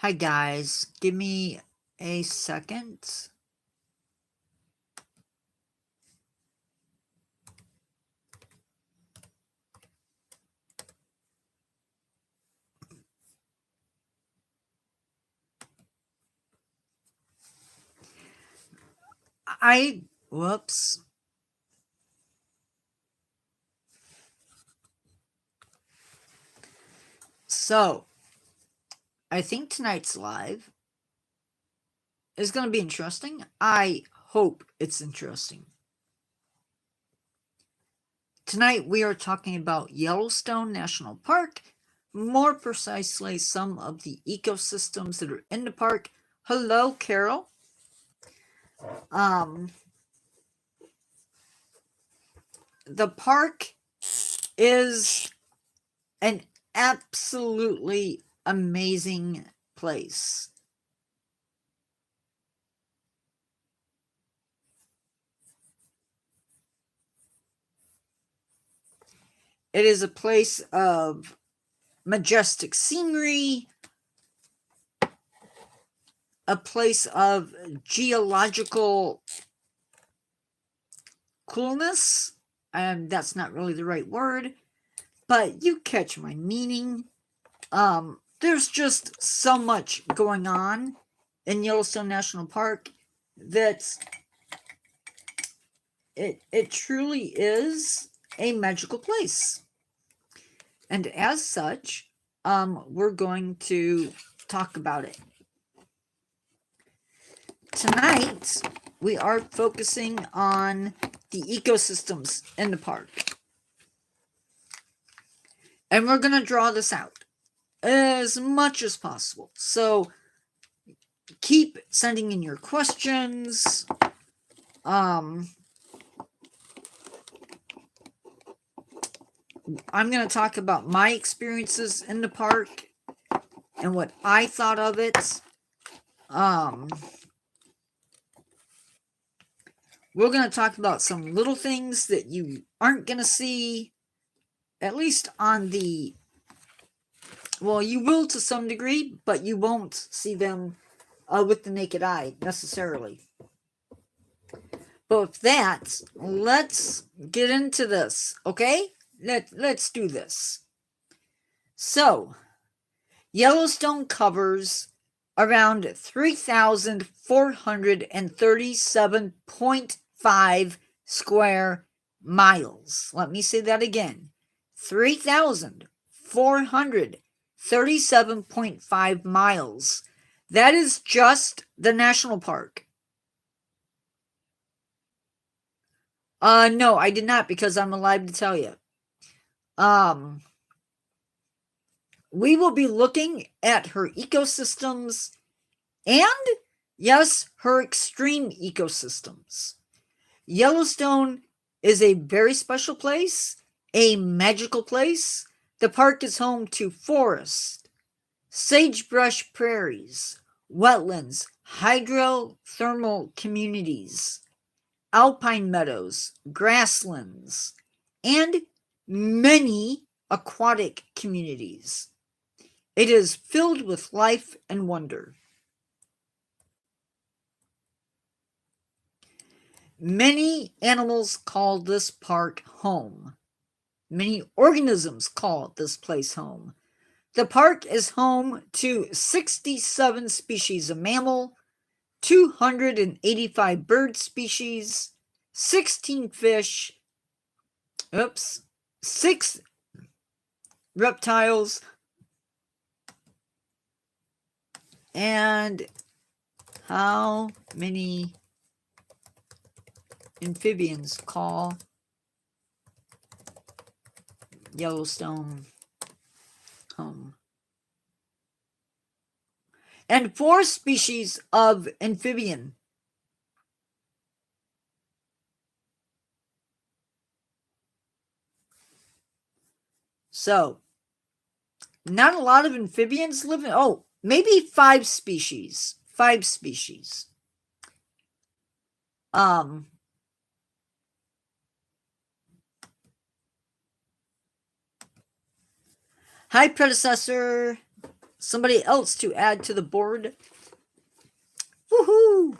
Hi guys, give me a second. Whoops. So, I think tonight's live is going to be interesting. I hope it's interesting. Tonight we are talking about Yellowstone National Park, more precisely some of the ecosystems that are in the park. Hello, Carol. The park is an absolutely amazing place. It is a place of majestic scenery, a place of geological coolness, and that's not really the right word, but you catch my meaning. There's just so much going on in Yellowstone National Park that it truly is a magical place. And as such, we're going to talk about it. Tonight, we are focusing on the ecosystems in the park. And we're going to draw this out as much as possible. So keep sending in your questions. I'm going to talk about my experiences in the park and what I thought of it. We're going to talk about some little things that you aren't going to see, at least on the, well, you will to some degree, but you won't see them with the naked eye necessarily. But with that, let's get into this, okay? Let's do this. So, Yellowstone covers around 3,437.5 square miles. Let me say that again. 3,437.5 miles. That is just the national park. No, I did not, because I'm alive to tell you. We will be looking at her ecosystems and, yes, her extreme ecosystems. Yellowstone is a very special place, a magical place. The park is home to forests, sagebrush prairies, wetlands, hydrothermal communities, alpine meadows, grasslands, and many aquatic communities. It is filled with life and wonder. Many animals call this park home. Many organisms call this place home. The park is home to 67 species of mammal, 285 bird species, 16 fish, 6 reptiles, and how many amphibians call Yellowstone home? And 4 species of amphibian. So, not a lot of amphibians live in, maybe 5 species. 5 species. Hi, predecessor. somebody else to add to the board. Woohoo!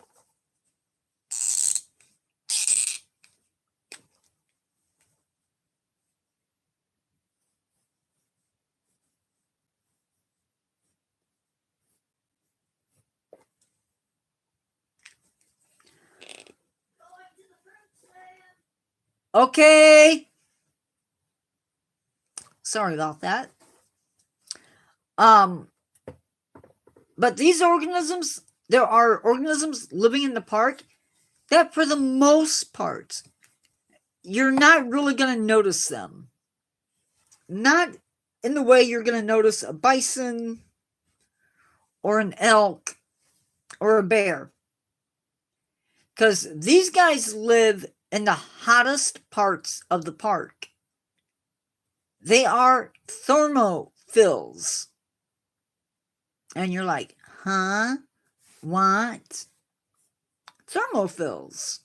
Okay. Sorry about that. But these organisms, there are organisms living in the park that for the most part, you're not really going to notice them. Not in the way you're going to notice a bison or an elk or a bear. Because these guys live in the hottest parts of the park. They are thermophils. And you're like, huh? What? Thermophils.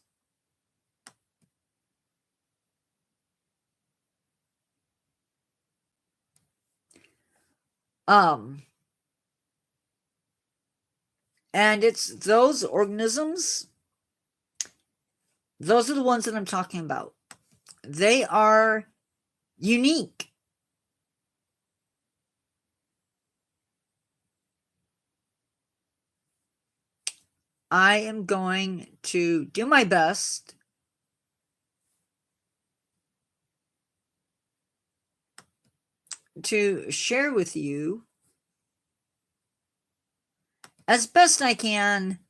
And it's those organisms, those are the ones that I'm talking about. They are unique. I am going to do my best to share with you as best I can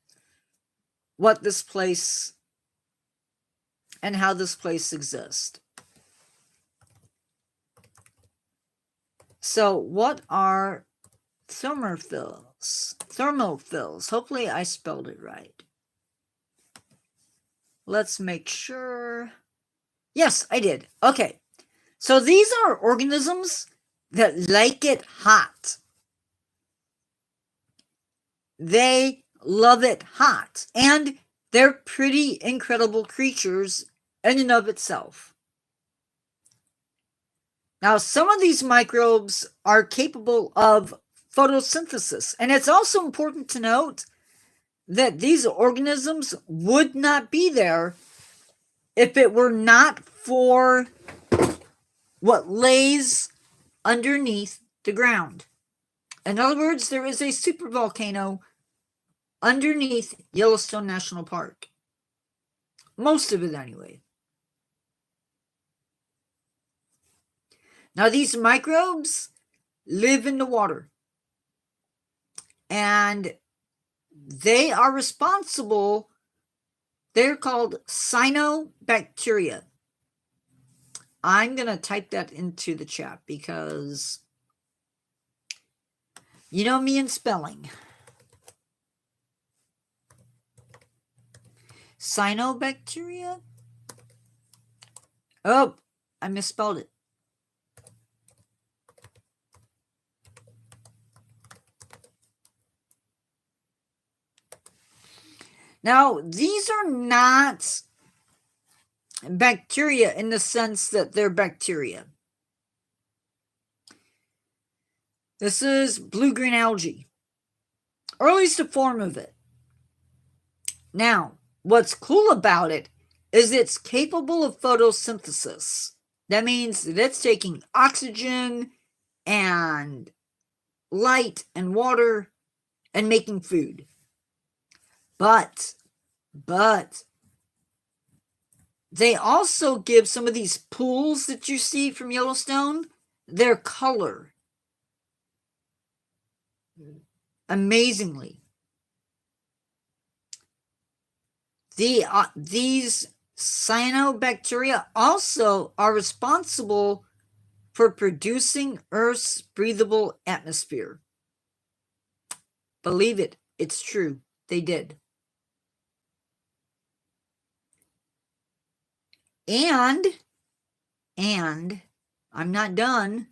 what this place and how this place exists. So, what are thermophils? Thermophils. Hopefully I spelled it right. Let's make sure. Yes, I did. Okay. So these are organisms that like it hot. They love it hot. And they're pretty incredible creatures in and of itself. Now, some of these microbes are capable of photosynthesis. And it's also important to note that these organisms would not be there if it were not for what lays underneath the ground. In other words, there is a supervolcano underneath Yellowstone National Park. Most of it, anyway. Now, these microbes live in the water. And they are responsible, they're called cyanobacteria. I'm going to type that into the chat because you know me and spelling. Cyanobacteria? Oh, I misspelled it. Now, these are not bacteria in the sense that they're bacteria. This is blue-green algae, or at least a form of it. Now, what's cool about it is it's capable of photosynthesis. That means that it's taking oxygen and light and water and making food. But they also give some of these pools that you see from Yellowstone their color. Amazingly. These cyanobacteria also are responsible for producing Earth's breathable atmosphere. Believe it, it's true. They did. And I'm not done.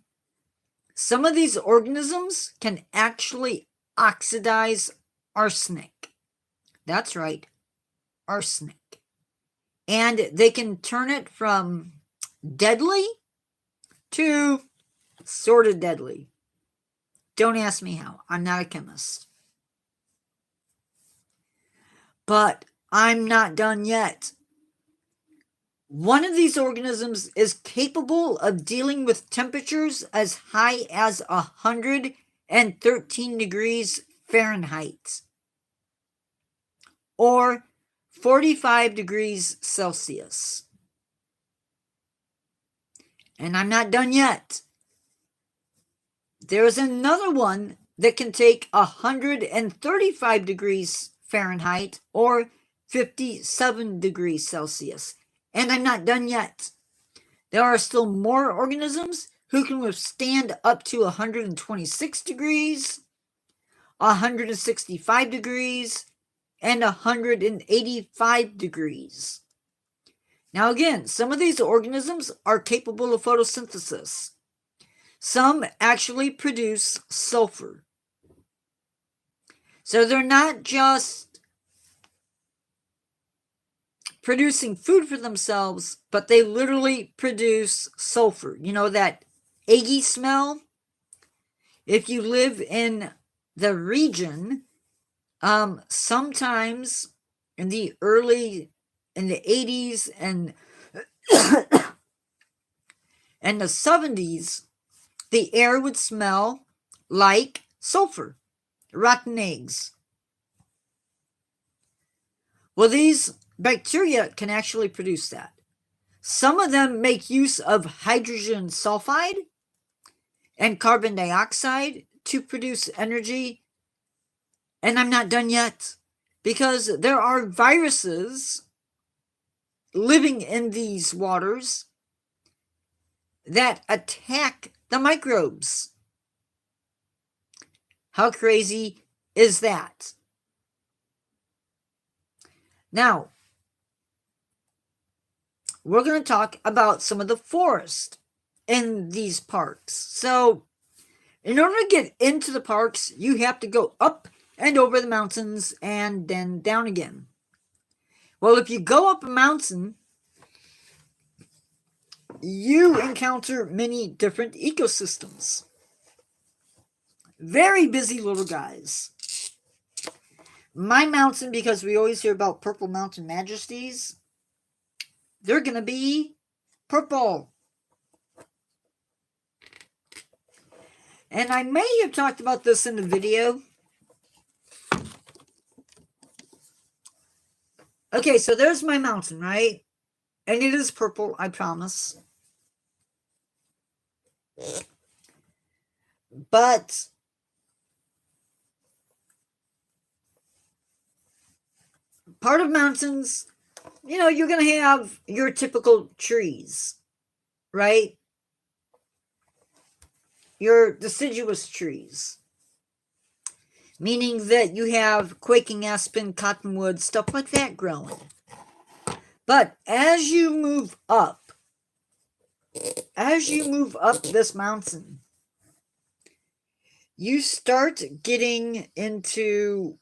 Some of these organisms can actually oxidize arsenic. That's right, arsenic. And they can turn it from deadly to sort of deadly. Don't ask me how. I'm not a chemist. But I'm not done yet. One of these organisms is capable of dealing with temperatures as high as 113 degrees Fahrenheit or 45 degrees Celsius. And I'm not done yet. There's another one that can take 135 degrees Fahrenheit or 57 degrees Celsius. And I'm not done yet. There are still more organisms who can withstand up to 126 degrees, 165 degrees, and 185 degrees. Now again, some of these organisms are capable of photosynthesis. Some actually produce sulfur. So they're not just producing food for themselves, but they literally produce sulfur. You know that eggy smell? If you live in the region, sometimes in the 80s and and the 70s, the air would smell like sulfur, rotten eggs. Well, these bacteria can actually produce that. Some of them make use of hydrogen sulfide and carbon dioxide to produce energy. And I'm not done yet, because there are viruses living in these waters that attack the microbes. How crazy is that? Now, we're going to talk about some of the forest in these parks. So, in order to get into the parks, you have to go up and over the mountains and then down again. Well, if you go up a mountain, you encounter many different ecosystems. Very busy little guys. My mountain, because we always hear about purple mountain majesties, they're going to be purple. And I may have talked about this in the video. Okay, so there's my mountain, right? And it is purple, I promise. But part of mountains, you know, you're going to have your typical trees, right? Your deciduous trees. Meaning that you have quaking aspen, cottonwood, stuff like that growing. But as you move up this mountain, you start getting into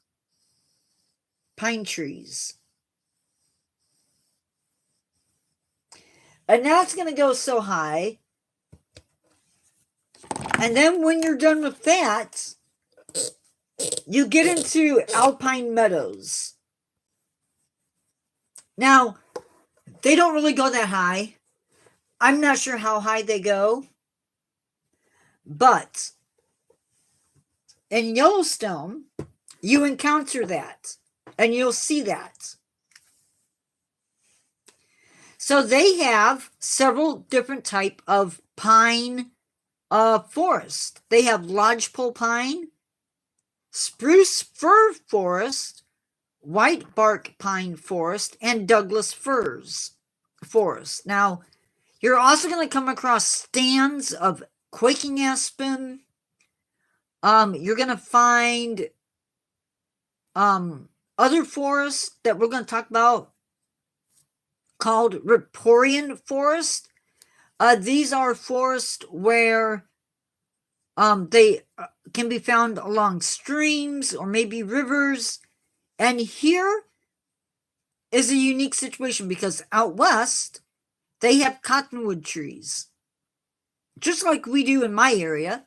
pine trees. And now it's going to go so high. And then when you're done with that, you get into alpine meadows. Now, they don't really go that high. I'm not sure how high they go. But in Yellowstone, you encounter that. And you'll see that. So they have several different type of pine forest. They have lodgepole pine, spruce fir forest, white bark pine forest, and Douglas firs forest. Now, you're also going to come across stands of quaking aspen. You're going to find other forests that we're going to talk about called riparian forest. These are forests where they can be found along streams or maybe rivers. And here is a unique situation because out west, they have cottonwood trees. Just like we do in my area.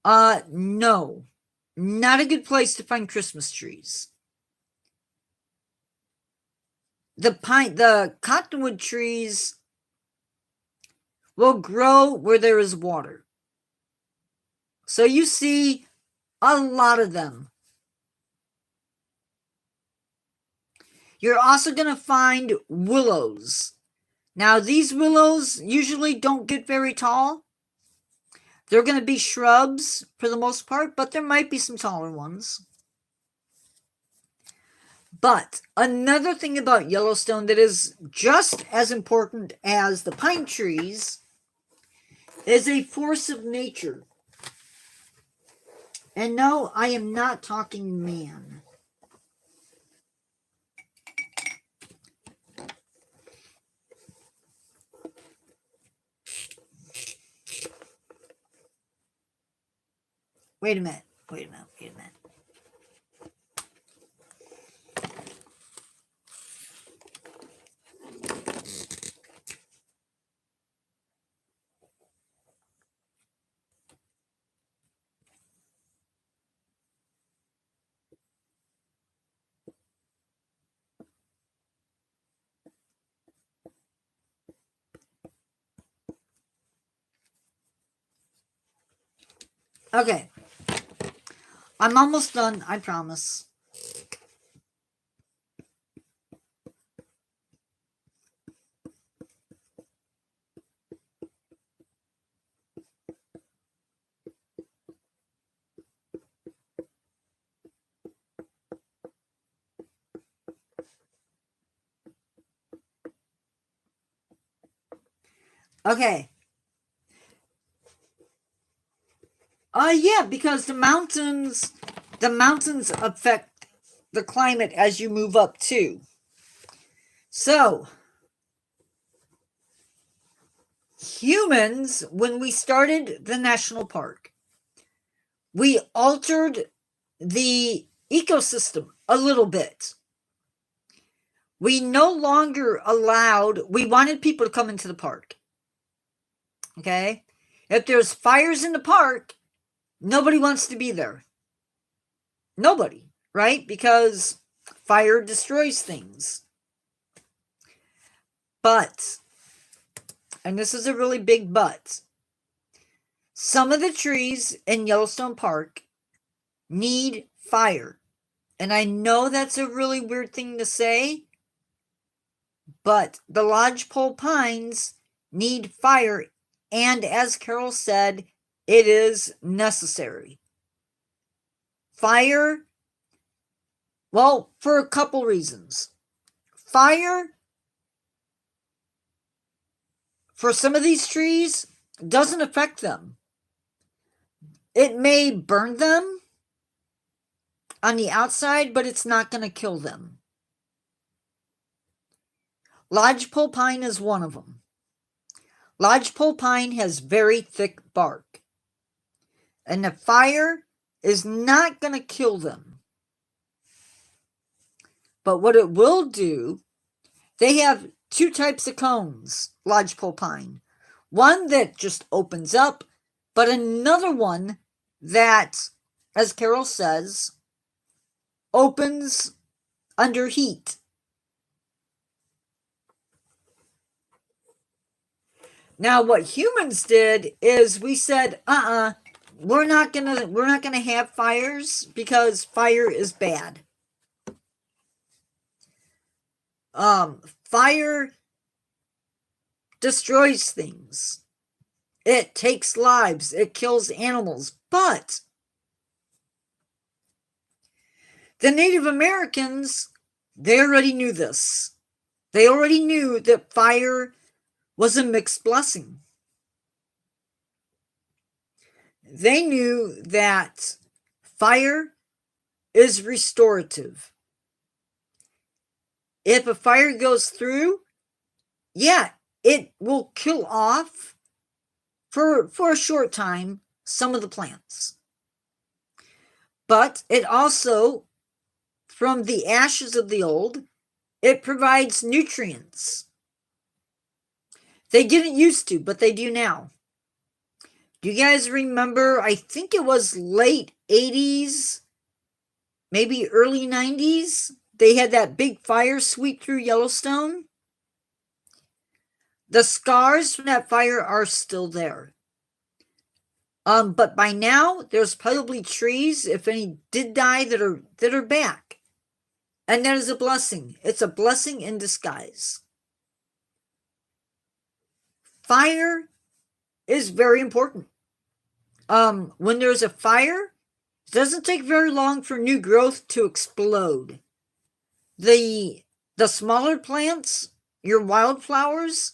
No. Not a good place to find Christmas trees. The cottonwood trees will grow where there is water. So you see a lot of them. You're also going to find willows. Now, these willows usually don't get very tall. They're going to be shrubs for the most part, but there might be some taller ones. But another thing about Yellowstone that is just as important as the pine trees is a force of nature. And no, I am not talking man. Wait a minute. Okay. I'm almost done, I promise. Okay. Yeah, because the mountains affect the climate as you move up too. So, humans, when we started the national park, we altered the ecosystem a little bit. We no longer we wanted people to come into the park. Okay? If there's fires in the park, nobody wants to be there. Nobody, right? Because fire destroys things. But, and this is a really big but, some of the trees in Yellowstone Park need fire. And I know that's a really weird thing to say, but the lodgepole pines need fire. And as Carol said, it is necessary. Fire, well, for a couple reasons. Fire, for some of these trees, doesn't affect them. It may burn them on the outside, but it's not going to kill them. Lodgepole pine is one of them. Lodgepole pine has very thick bark. And the fire is not going to kill them. But what it will do, they have two types of cones, lodgepole pine. One that just opens up, but another one that, as Carol says, opens under heat. Now, what humans did is we said, we're not gonna have fires because fire is bad. Fire destroys things. It takes lives. It kills animals. But the Native Americans, they already knew this. They already knew that fire was a mixed blessing. They knew that fire is restorative. If a fire goes through, yeah, it will kill off for a short time some of the plants. But it also, from the ashes of the old, it provides nutrients. They didn't used to, but they do now. Do you guys remember? I think it was late 80s, maybe early 90s. They had that big fire sweep through Yellowstone. The scars from that fire are still there. But by now, there's probably trees, if any did die, that are back. And that is a blessing. It's a blessing in disguise. Fire is very important. When there's a fire, it doesn't take very long for new growth to explode. The smaller plants, your wildflowers,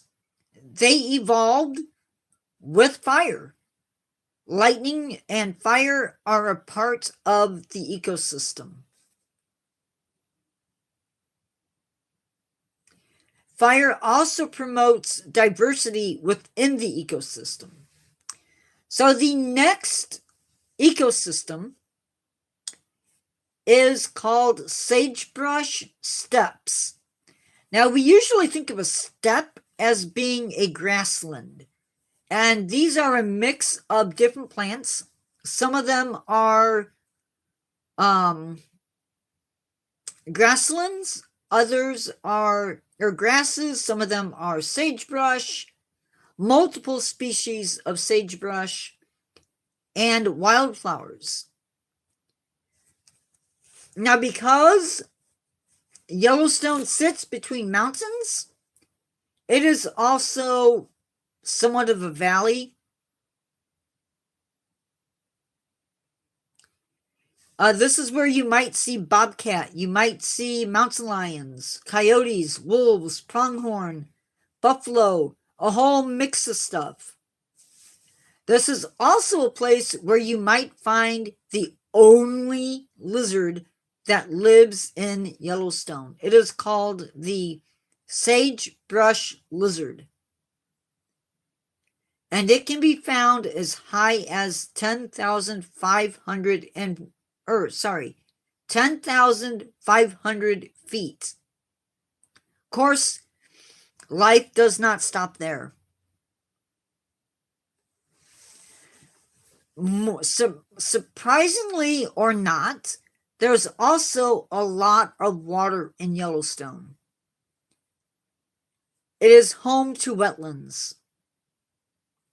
they evolved with fire. Lightning and fire are a part of the ecosystem. Fire also promotes diversity within the ecosystem. So the next ecosystem is called sagebrush steppes. Now, we usually think of a steppe as being a grassland, and these are a mix of different plants. Some of them are grasslands, others are grasses, some of them are sagebrush, multiple species of sagebrush, and wildflowers. Now, because Yellowstone sits between mountains, it is also somewhat of a valley. This is where you might see bobcat, you might see mountain lions, coyotes, wolves, pronghorn, buffalo, a whole mix of stuff. This is also a place where you might find the only lizard that lives in Yellowstone. It is called the sagebrush lizard. And it can be found as high as 10,500 feet. Of course, life does not stop there. Surprisingly or not, there's also a lot of water in Yellowstone. It is home to wetlands,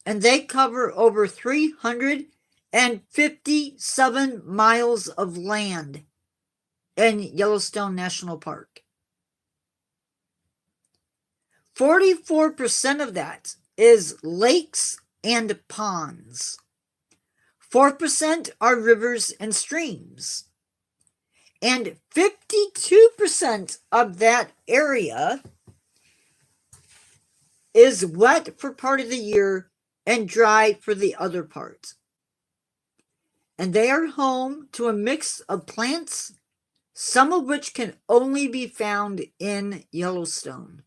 and they cover over 357 miles of land in Yellowstone National Park. 44% of that is lakes and ponds. 4% are rivers and streams. And 52% of that area is wet for part of the year and dry for the other part. And they are home to a mix of plants, some of which can only be found in Yellowstone.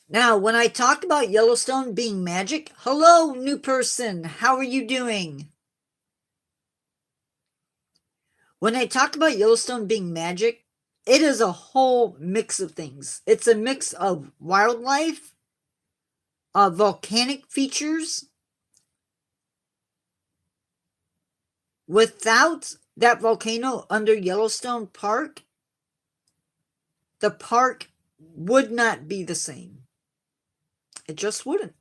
Now, when I talk about Yellowstone being magic, hello, new person, how are you doing? When I talk about Yellowstone being magic, it is a whole mix of things. It's a mix of wildlife, volcanic features. Without that volcano under Yellowstone Park, the park would not be the same. It just wouldn't.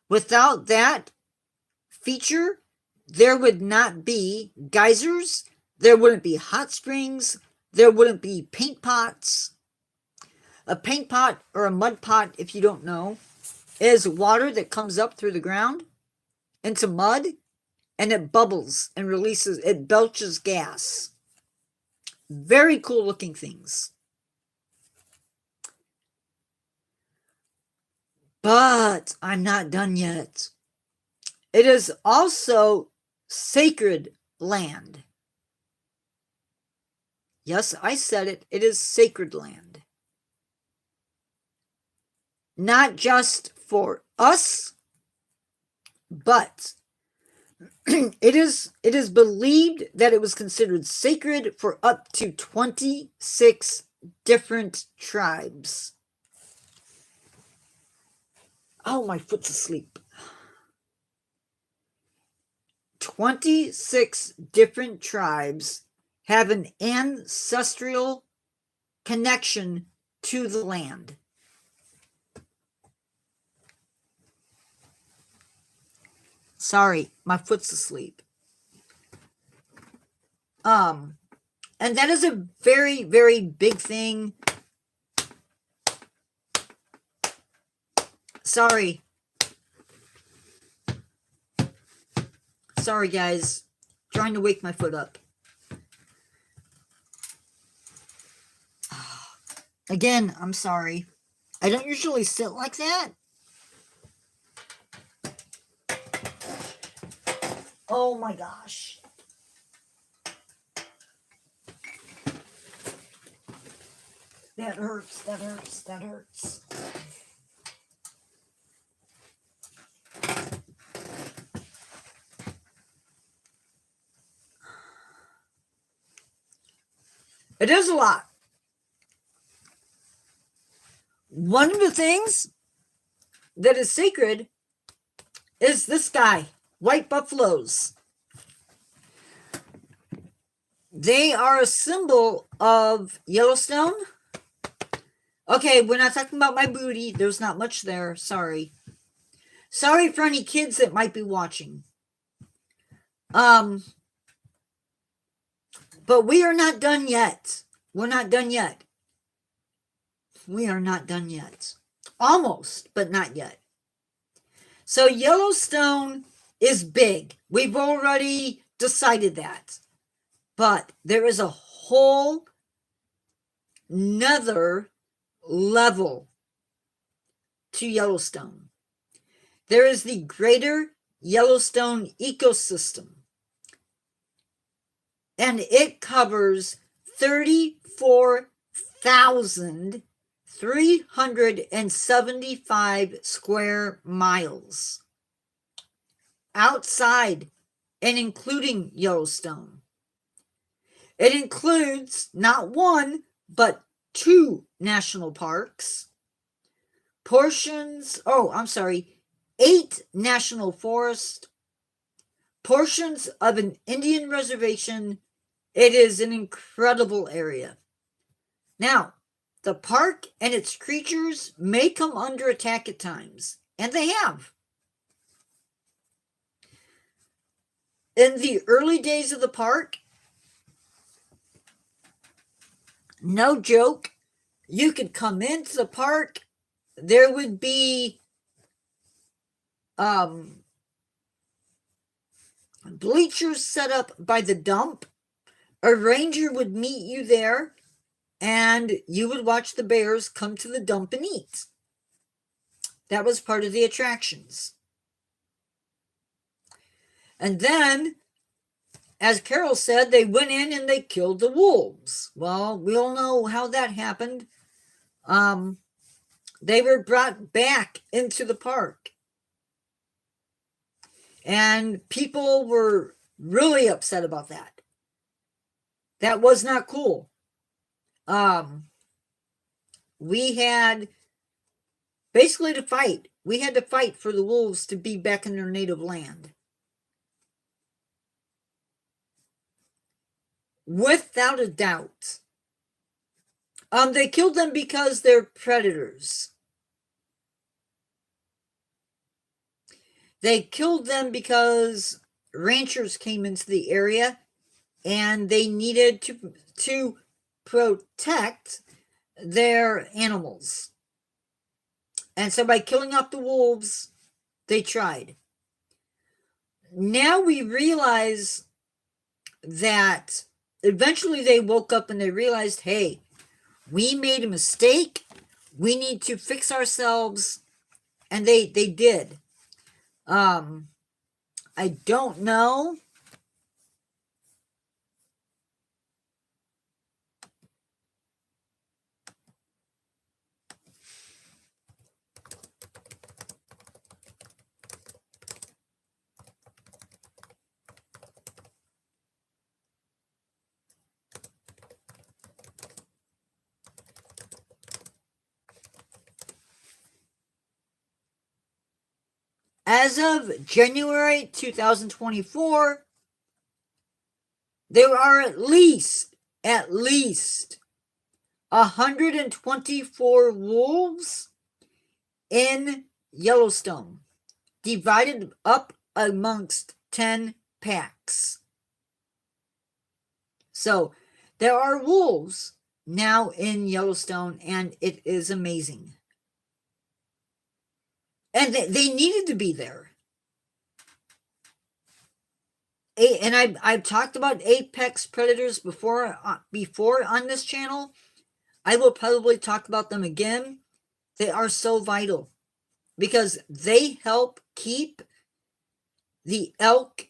Without that feature, there would not be geysers, there wouldn't be hot springs, there wouldn't be paint pots. A paint pot, or a mud pot, if you don't know, is water that comes up through the ground into mud, and it bubbles and releases, it belches gas. Very cool looking things. But I'm not done yet. It is also sacred land. Yes, I said it. It is sacred land. Not just for us, but it is believed that it was considered sacred for up to 26 different tribes. Oh, my foot's asleep. 26 different tribes have an ancestral connection to the land. Sorry, my foot's asleep. And that is a very, very big thing. Sorry. Sorry, guys. Trying to wake my foot up. Again, I'm sorry. I don't usually sit like that. Oh my gosh. That hurts, that hurts, that hurts. It is a lot. One of the things that is sacred is this guy, white buffaloes. They are a symbol of Yellowstone. Okay, we're not talking about my booty. There's not much there. Sorry. Sorry for any kids that might be watching. But we are not done yet. We're not done yet. We are not done yet. Almost, but not yet. So Yellowstone is big. We've already decided that. But there is a whole nother level to Yellowstone. There is the greater Yellowstone ecosystem. And it covers 34,375 square miles outside and including Yellowstone. It includes not one, but 2 national parks, 8 national forests, portions of an Indian reservation. It is an incredible area. Now, the park and its creatures may come under attack at times, and they have. In the early days of the park, no joke, you could come into the park, there would be bleachers set up by the dump. A ranger would meet you there, and you would watch the bears come to the dump and eat. That was part of the attractions. And then, as Carol said, they went in and they killed the wolves. Well, we all know how that happened. They were brought back into the park. And people were really upset about that. That was not cool. We had basically to fight. We had to fight for the wolves to be back in their native land. Without a doubt. They killed them because they're predators. They killed them because ranchers came into the area and they needed to protect their animals. And so by killing off the wolves, they tried. Now we realize that eventually they woke up and they realized, hey, we made a mistake. We need to fix ourselves. And they did. I don't know. As of January 2024, there are at least 124 wolves in Yellowstone, divided up amongst 10 packs. So there are wolves now in Yellowstone, and it is amazing. And they needed to be there. And I've talked about apex predators before on this channel. I will probably talk about them again. They are so vital because they help keep the elk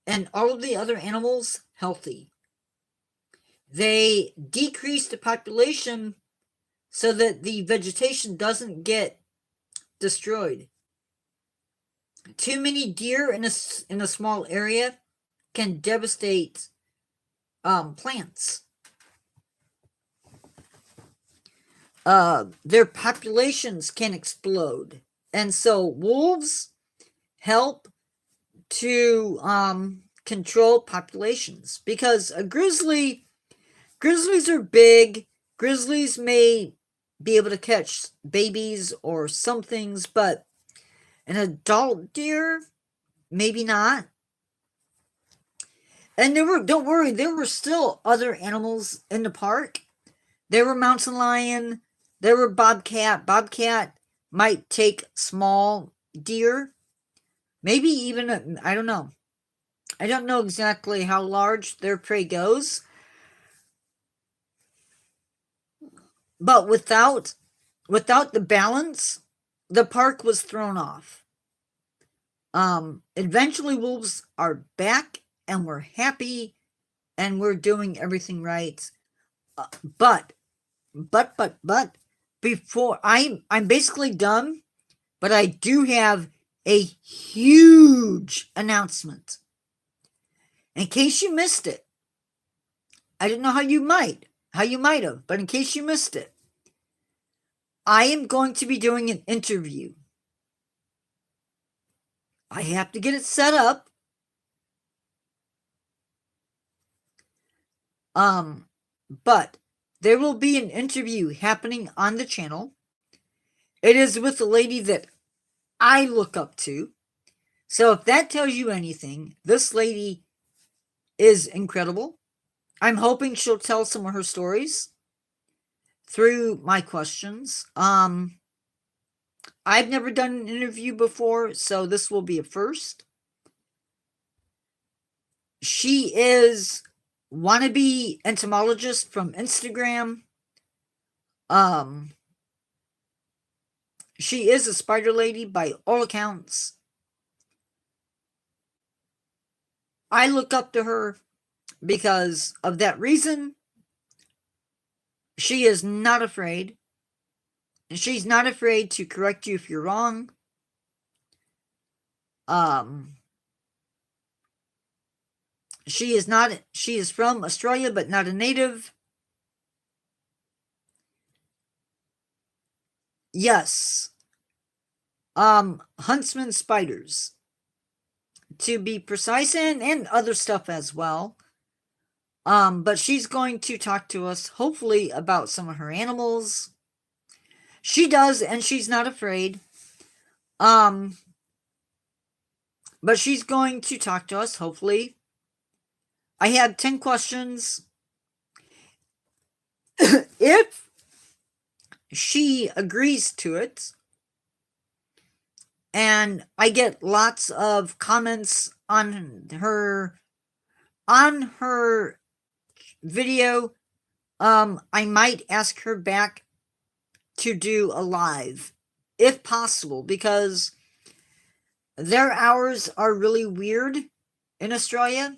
and all of the other animals healthy. They decrease the population so that the vegetation doesn't get destroyed. Too many deer in a small area can devastate plants. Their populations can explode, and so wolves help to control populations, because grizzlies are big. Grizzlies may be able to catch babies or some things, but an adult deer, maybe not. And don't worry, there were still other animals in the park. There were mountain lion, there were bobcat. Bobcat might take small deer, maybe even, I don't know. I don't know exactly how large their prey goes. But without the balance, the park was thrown off. Eventually wolves are back, and we're happy, and we're doing everything right. But before I'm basically done, but I do have a huge announcement. In case you missed it, I don't know how you might have, but in case you missed it, I am going to be doing an interview. I have to get it set up. But there will be an interview happening on the channel. It is with a lady that I look up to. So if that tells you anything, this lady is incredible. I'm hoping she'll tell some of her stories through my questions. I've never done an interview before, so this will be a first. She is wannabe entomologist from Instagram. She is a spider lady by all accounts. I look up to her because of that reason. She is not afraid. And she's not afraid to correct you if you're wrong. She is from Australia, but not a native. Yes. Huntsman spiders, to be precise, and other stuff as well. But she's going to talk to us, hopefully, about some of her animals. She does, and she's not afraid. But she's going to talk to us, hopefully. I had 10 questions. If she agrees to it, and I get lots of comments on her video, I might ask her back to do a live, if possible, because their hours are really weird in Australia.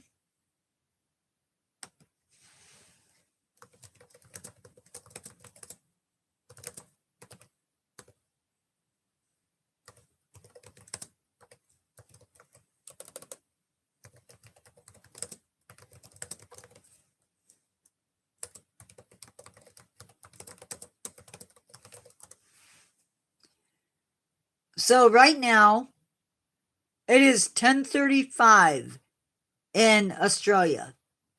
So right now, It is 10:35 in Australia,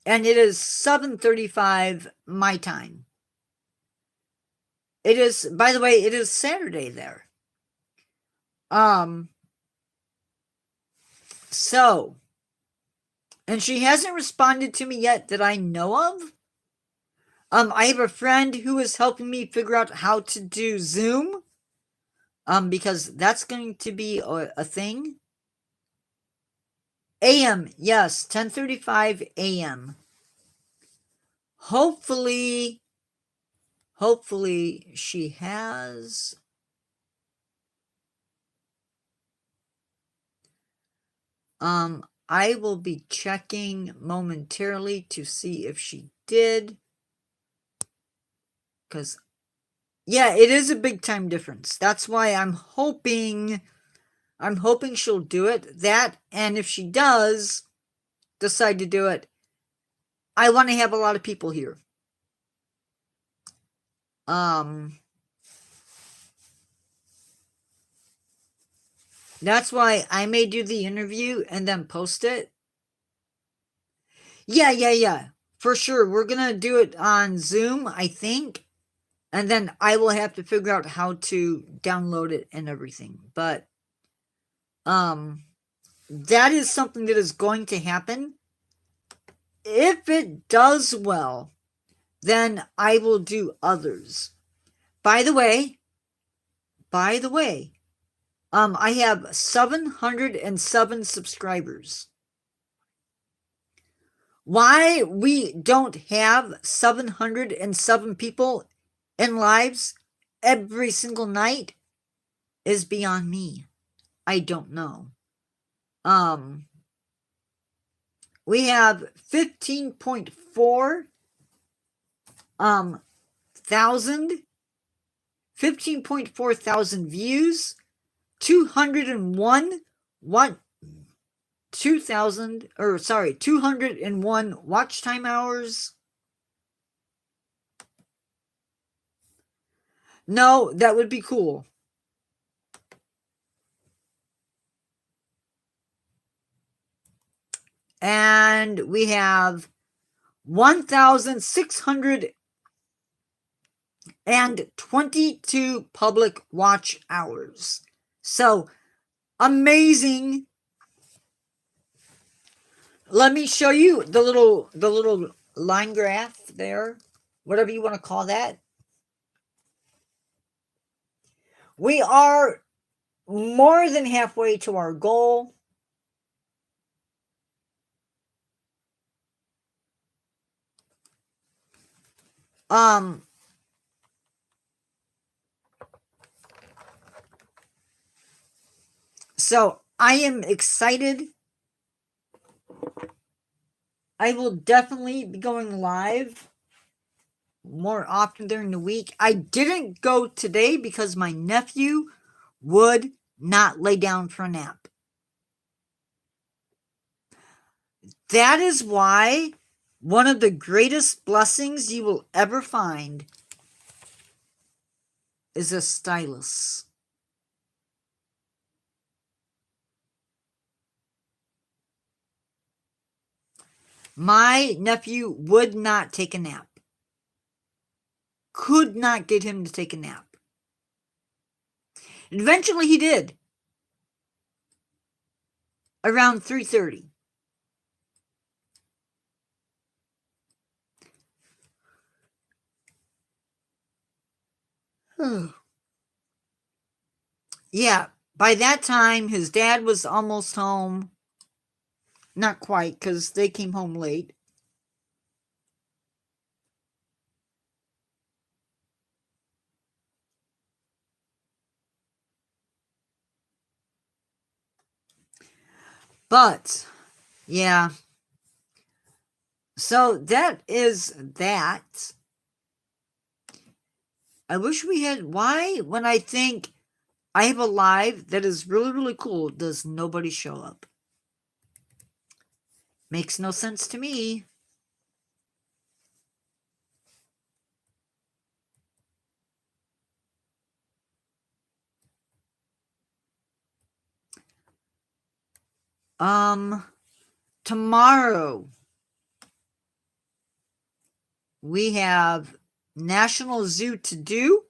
and it is 7:35 my time. It is, by the way, it is Saturday there. So, and she hasn't responded to me yet that I know of. I have a friend who is helping me figure out how to do Zoom. Because that's going to be a thing. AM, yes, 10:35 AM. Hopefully she has. I will be checking momentarily to see if she did. Because, yeah, it is a big time difference. That's why I'm hoping she'll do it. That, and if she does decide to do it, I want to have a lot of people here. That's why I may do the interview and then post it. Yeah. For sure. We're going to do it on Zoom, I think. And then I will have to figure out how to download it and everything. But that is something that is going to happen. If it does well, then I will do others. By the way, I have 707 subscribers. Why we don't have 707 people in lives every single night is beyond me. I don't know. We have 15.4 thousand views, 201 watch time hours. No, that would be cool. And we have 1,622 public watch hours. So amazing. Let me show you the little line graph there, whatever you want to call that. We are more than halfway to our goal. So I am excited. I will definitely be going live more often during the week. I didn't go today because my nephew would not lay down for a nap. That is why one of the greatest blessings you will ever find is a stylus. My nephew would not take a nap. Could not get him to take a nap. Eventually he did. Around 3:30. Yeah, by that time his dad was almost home. Not quite, because they came home late. But, yeah. So that is that. I wish we had. Why, when I think I have a live that is really, really cool, does nobody show up? Makes no sense to me. Tomorrow we have National Zoo to do.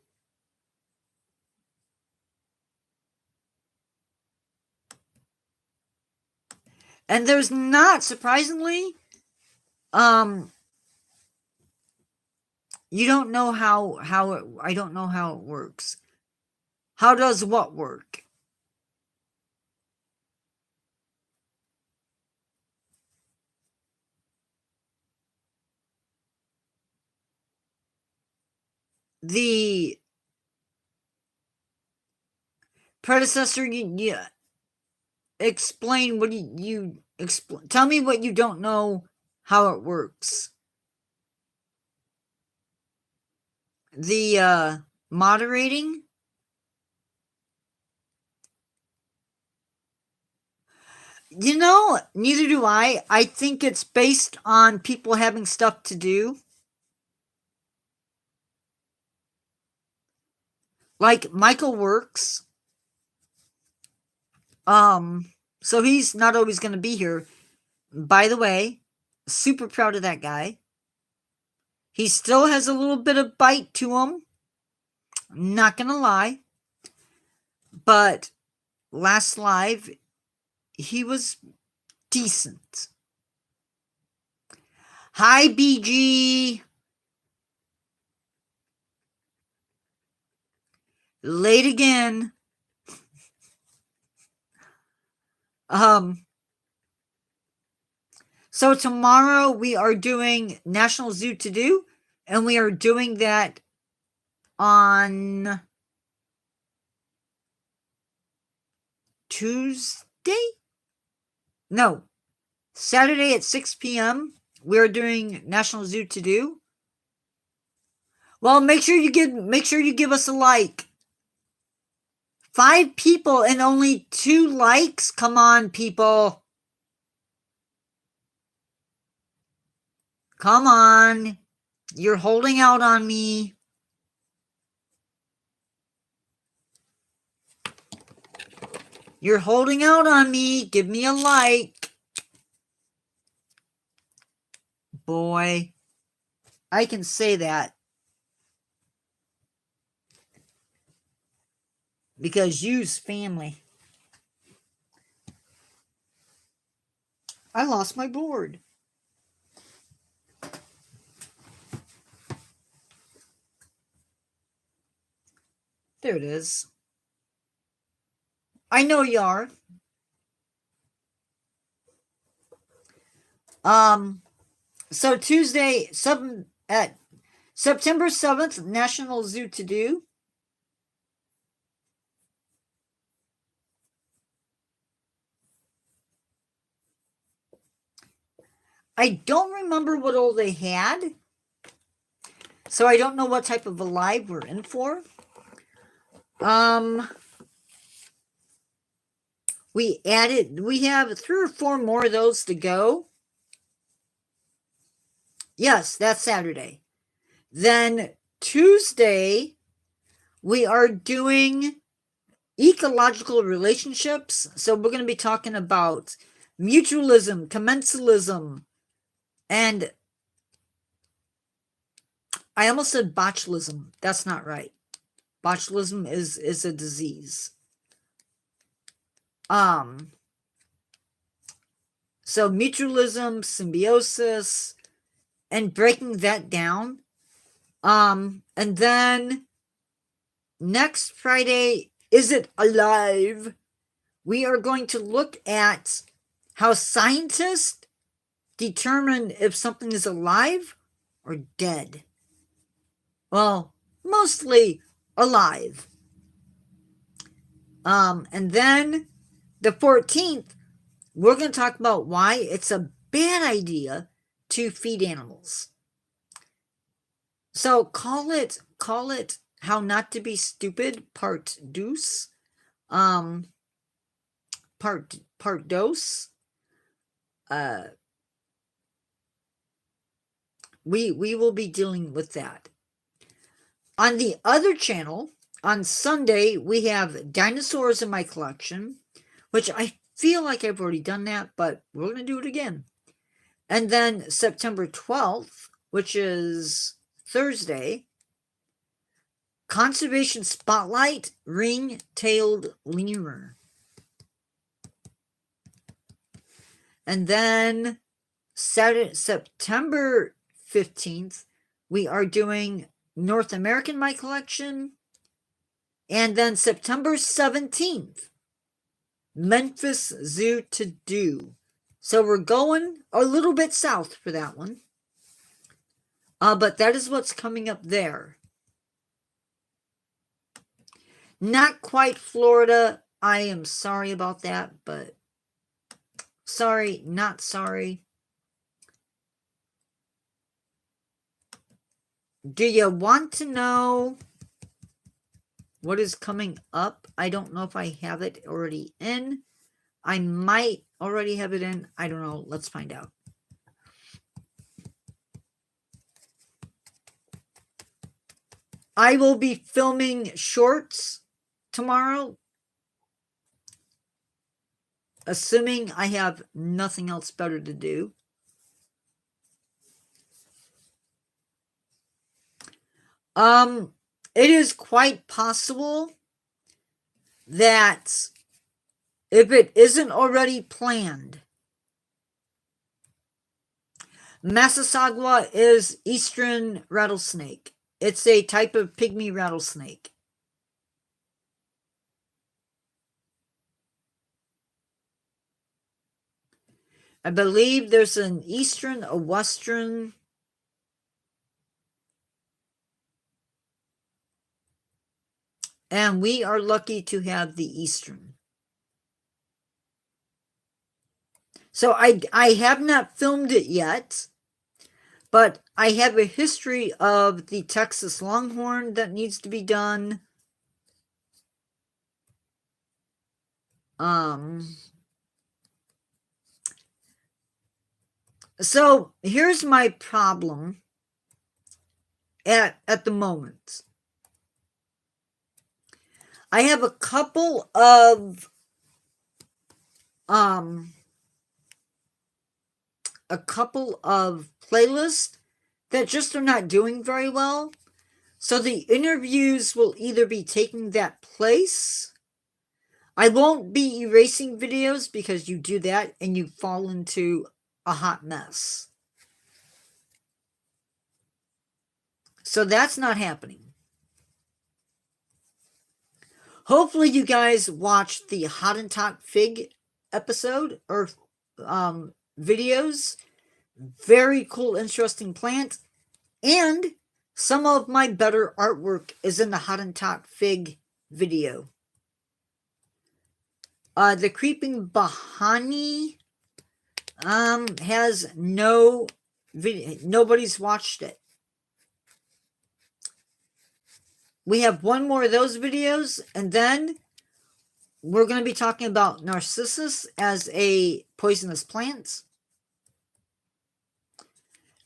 And there's not, surprisingly, you don't know how I don't know how it works. How does what work? The predecessor, you explain what you explain. Tell me what you don't know how it works. The moderating. Neither do I. I think it's based on people having stuff to do. Like Michael works. So he's not always going to be here. By the way, super proud of that guy. He still has a little bit of bite to him. Not going to lie. But last live, he was decent. Hi, BG. Late again. So tomorrow we are doing National Zoo to do, and we are doing that on Tuesday? No, Saturday at 6 p.m. We're doing National Zoo to do. Well, make sure you give us a like. 5 people and only 2 likes. Come on, people. Come on. You're holding out on me. You're holding out on me. Give me a like. Boy, I can say that. Because you's family. I lost my board. There it is. I know you are. So Tuesday, at September 7th, National Zoo to do. I don't remember what all they had. So I don't know what type of a live we're in for. We have 3 or 4 more of those to go. Yes, that's Saturday. Then Tuesday, we are doing ecological relationships. So we're going to be talking about mutualism, commensalism, and I almost said botulism. That's not right. Botulism is a disease. So mutualism, symbiosis, and breaking that down. And then next Friday, Is It Alive? We are going to look at how scientists determine if something is alive or dead. Well, mostly alive. And then the 14th, we're going to talk about why it's a bad idea to feed animals. So call it How Not to Be Stupid, part deuce. Part dose. We will be dealing with that. On the other channel, on Sunday, we have Dinosaurs in My Collection, which I feel like I've already done that, but we're going to do it again. And then September 12th, which is Thursday, Conservation Spotlight Ring-Tailed Lemur. And then Saturday, September 15th, we are doing North American My Collection. And then September 17th, Memphis Zoo to Do. So we're going a little bit south for that one. But that is what's coming up there. Not quite Florida. I am sorry about that, but sorry, not sorry. Do you want to know what is coming up? I don't know if I have it already in. I might already have it in. I don't know. Let's find out. I will be filming shorts tomorrow, assuming I have nothing else better to do. It is quite possible that if it isn't already planned, Massasauga is eastern rattlesnake. It's a type of pygmy rattlesnake. I believe there's an eastern, a western, and we are lucky to have the eastern. So I have not filmed it yet, but I have a history of the Texas Longhorn that needs to be done. So here's my problem at the moment. I have a couple of playlists that just are not doing very well. So the interviews will either be taking that place. I won't be erasing videos because you do that and you fall into a hot mess. So that's not happening. Hopefully you guys watched the Hottentot Fig episode or videos. Very cool, interesting plant. And some of my better artwork is in the Hottentot Fig video. The Creeping Bahani has no video. Nobody's watched it. We have one more of those videos, and then we're going to be talking about Narcissus as a poisonous plant.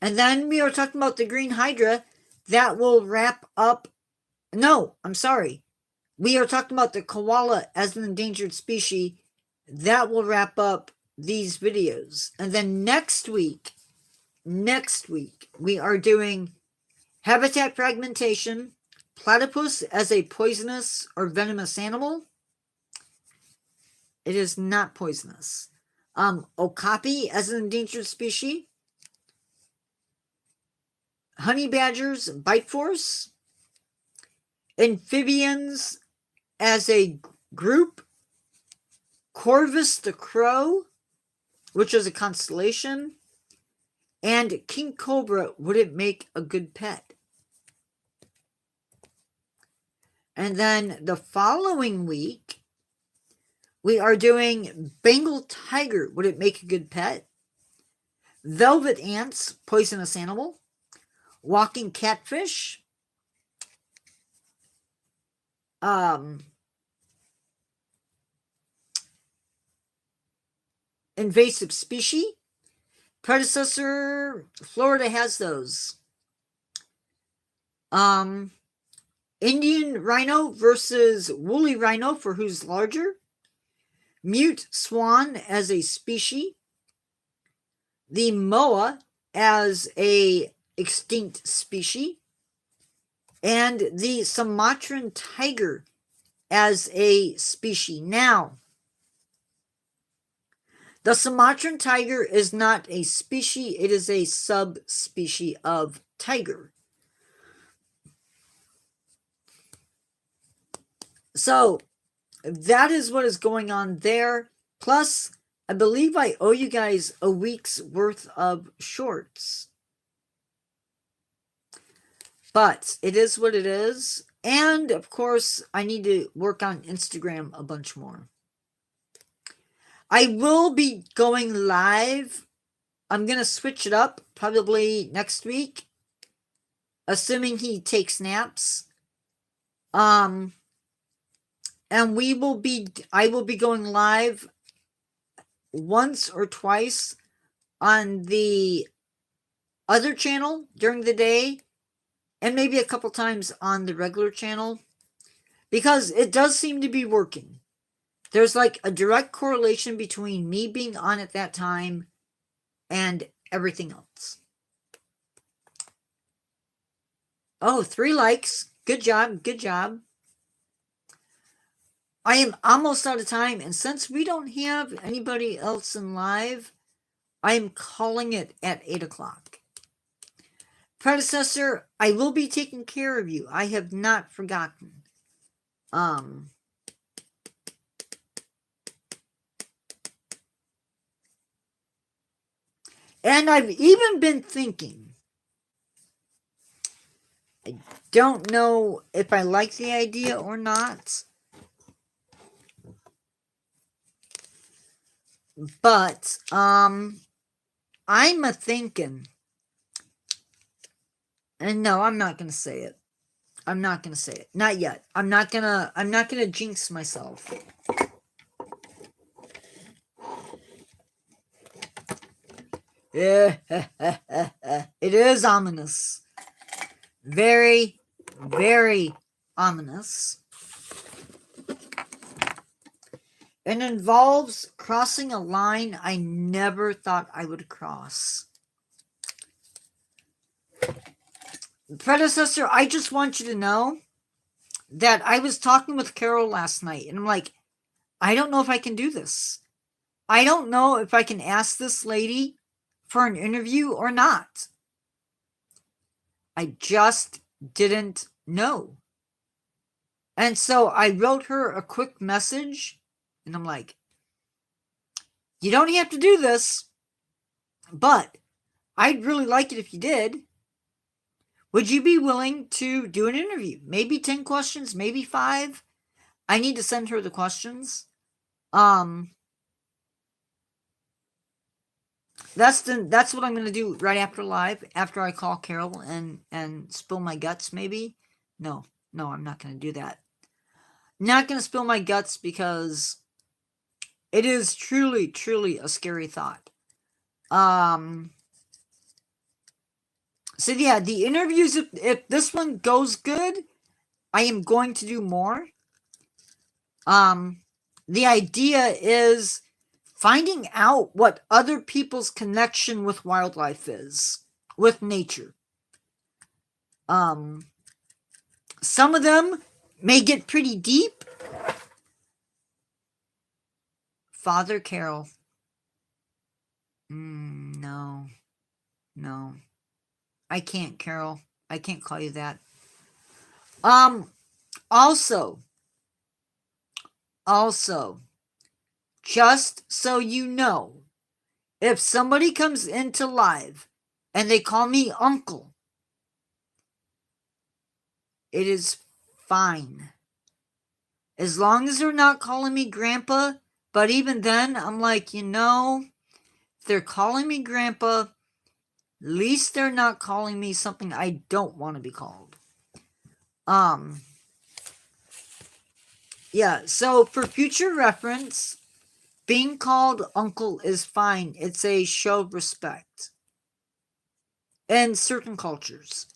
And then we are talking about the Green Hydra. That will wrap up. No, I'm sorry. We are talking about the koala as an endangered species. That will wrap up these videos. And then next week, we are doing habitat fragmentation, platypus as a poisonous or venomous animal. It is not poisonous. Okapi as an endangered species. Honey badgers bite force. Amphibians as a group. Corvus the crow, which is a constellation. And king cobra, would it make a good pet? And then the following week, we are doing Bengal tiger, would it make a good pet? Velvet ants, poisonous animal. Walking catfish. Invasive species. Predecessor, Florida has those. Indian rhino versus woolly rhino for who's larger. mute swan as a species, the moa as a extinct species, and the Sumatran tiger as a species. Now, the Sumatran tiger is not a species, it is a subspecies of tiger. So, that is what is going on there. Plus, I believe I owe you guys a week's worth of shorts. But it is what it is. And, of course, I need to work on Instagram a bunch more. I will be going live. I'm going to switch it up probably next week, assuming he takes naps. And I will be going live once or twice on the other channel during the day, and maybe a couple times on the regular channel, because it does seem to be working. There's like a direct correlation between me being on at that time and everything else. Oh, 3 likes. Good job. Good job. I am almost out of time, and since we don't have anybody else in live, I am calling it at 8 o'clock. Predecessor, I will be taking care of you. I have not forgotten. And I've even been thinking, I don't know if I like the idea or not, but I'm a thinking, and no, I'm not gonna say it. I'm not gonna say it. Not yet. I'm not gonna jinx myself. Yeah, it is ominous. Very, very ominous. It involves crossing a line I never thought I would cross. Predecessor, I just want you to know that I was talking with Carol last night, and I'm like, I don't know if I can do this. I don't know if I can ask this lady for an interview or not. I just didn't know. And so I wrote her a quick message, and I'm like, you don't have to do this, but I'd really like it if you did. Would you be willing to do an interview? Maybe 10 questions, maybe 5. I need to send her the questions. That's what I'm going to do right after live, after I call Carol and spill my guts, maybe. No, I'm not going to do that. Not going to spill my guts, because it is truly, truly a scary thought. So yeah, the interviews, if this one goes good, I am going to do more. The idea is finding out what other people's connection with wildlife is, with nature. Some of them may get pretty deep. Father Carol. No. I can't, Carol. I can't call you that. Also, just so you know, if somebody comes into live and they call me uncle, it is fine. As long as they're not calling me grandpa. But even then, I'm like, if they're calling me grandpa, at least they're not calling me something I don't want to be called. Yeah, so for future reference, being called uncle is fine. It's a show of respect in certain cultures.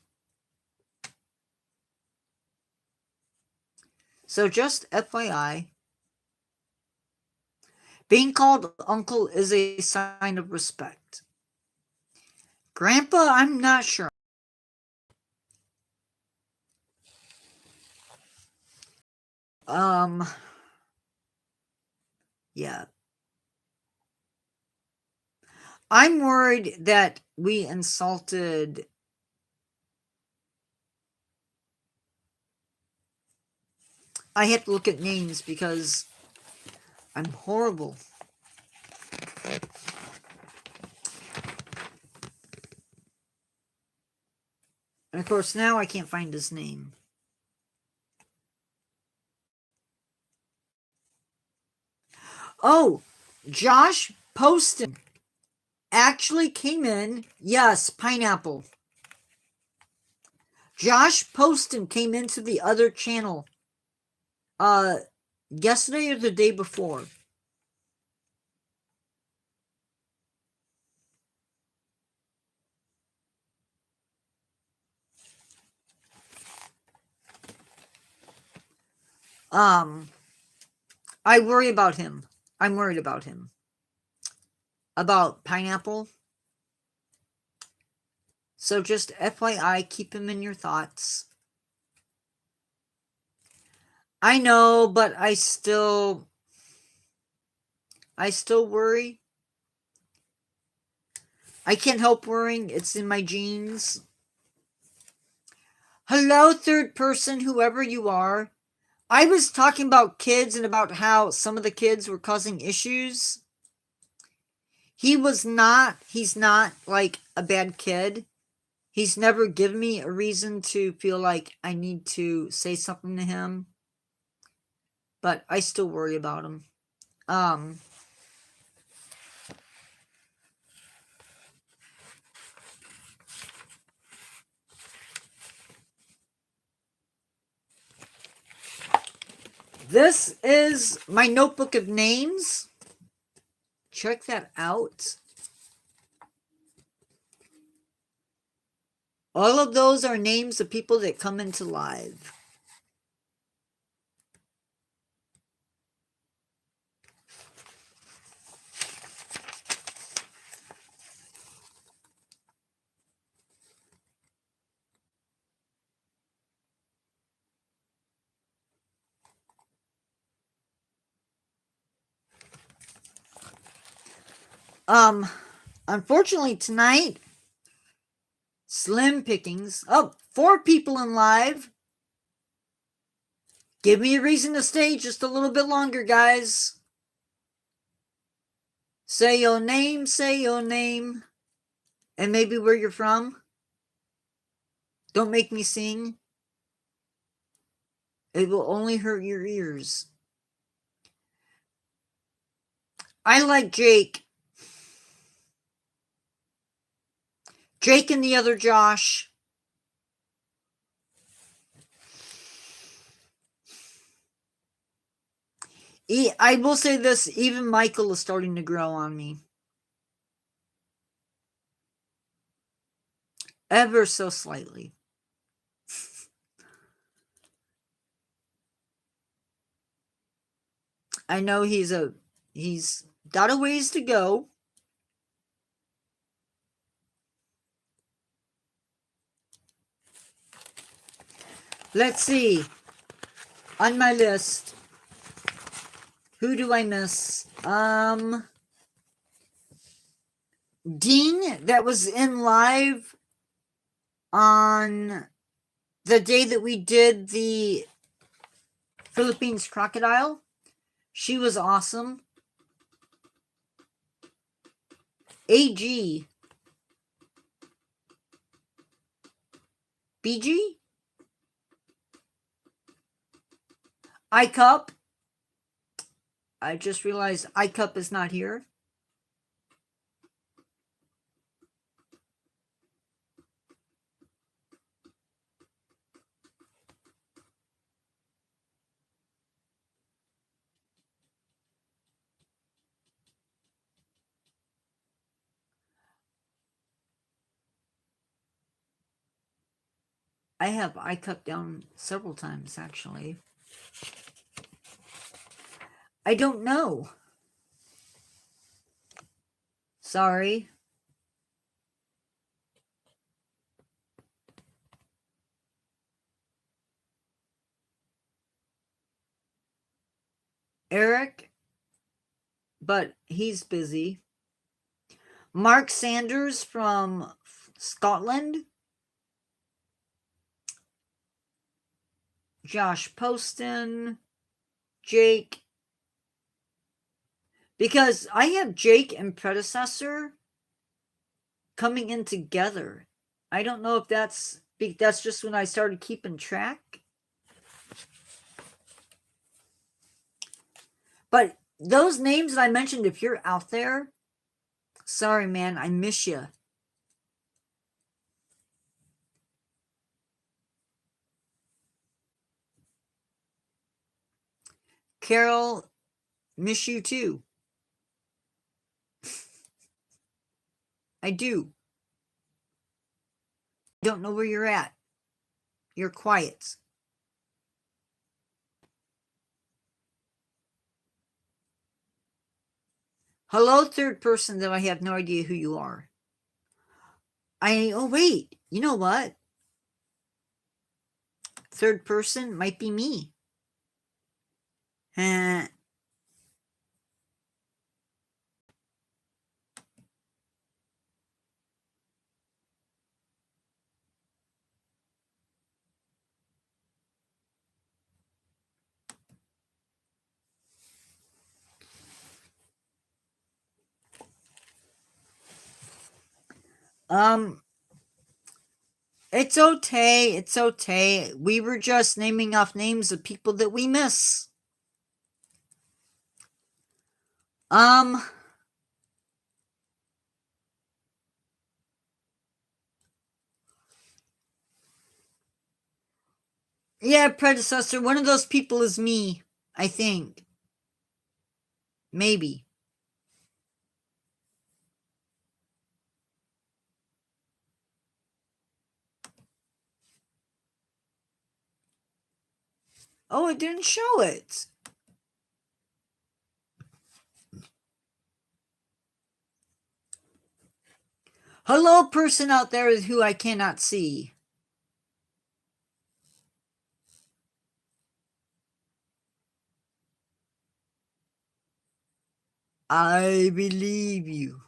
So just FYI. Being called uncle is a sign of respect. Grandpa, I'm not sure. Yeah. I'm worried that we insulted. I have to look at names because I'm horrible. And of course, now I can't find his name. Oh, Josh Poston actually came in. Yes, pineapple. Josh Poston came into the other channel yesterday or the day before. I worry about him. I'm worried about him. About pineapple. So just FYI, keep him in your thoughts. I know, but I still worry. I can't help worrying. It's in my genes. Hello, third person, whoever you are. I was talking about kids and about how some of the kids were causing issues. He's not like a bad kid. He's never given me a reason to feel like I need to say something to him. But I still worry about him. This is my notebook of names. Check that out. All of those are names of people that come into live. Unfortunately tonight, slim pickings. Oh, 4 people in live. Give me a reason to stay just a little bit longer, guys. Say your name, and maybe where you're from. Don't make me sing. It will only hurt your ears. I like Jake. Jake and the other Josh. I will say this, even Michael is starting to grow on me. Ever so slightly. I know he's got a ways to go. Let's see. On my list, who do I miss? Dean, that was in live on the day that we did the Philippines crocodile. She was awesome. AG. BG? iCup. I just realized iCup is not here. I have iCup down several times, actually. I don't know. Sorry. Eric, but he's busy. Mark Sanders from Scotland. Josh Poston. Jake. Because I have Jake and Predecessor coming in together. I don't know if that's just when I started keeping track. But those names that I mentioned, if you're out there, sorry, man, I miss you. Carol, miss you too. I do. Don't know where you're at. You're quiet. Hello, third person that I have no idea who you are. Oh, wait. You know what? Third person might be me. It's okay. It's okay. We were just naming off names of people that we miss. Yeah, Predecessor. One of those people is me, I think. Maybe. Oh, it didn't show it. Hello, person out there who I cannot see. I believe you.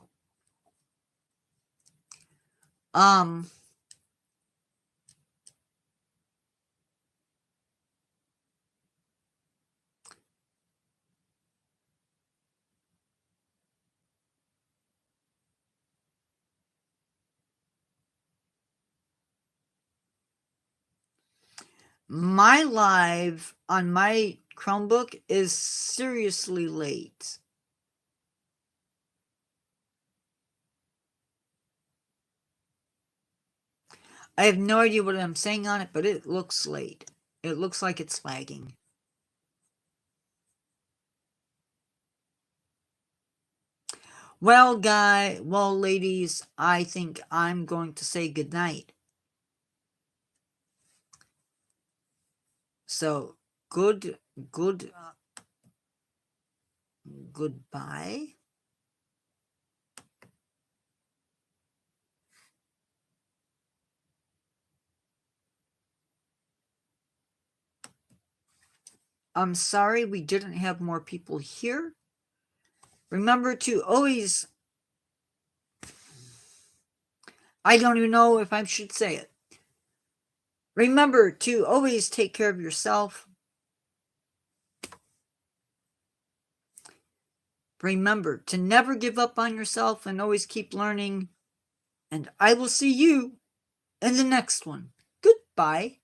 My live on my Chromebook is seriously late. I have no idea what I'm saying on it, but it looks late. It looks like it's lagging. Well, ladies, I think I'm going to say goodnight. So, goodbye. I'm sorry we didn't have more people here. Remember to always, I don't even know if I should say it. Remember to always take care of yourself. Remember to never give up on yourself and always keep learning. And I will see you in the next one. Goodbye.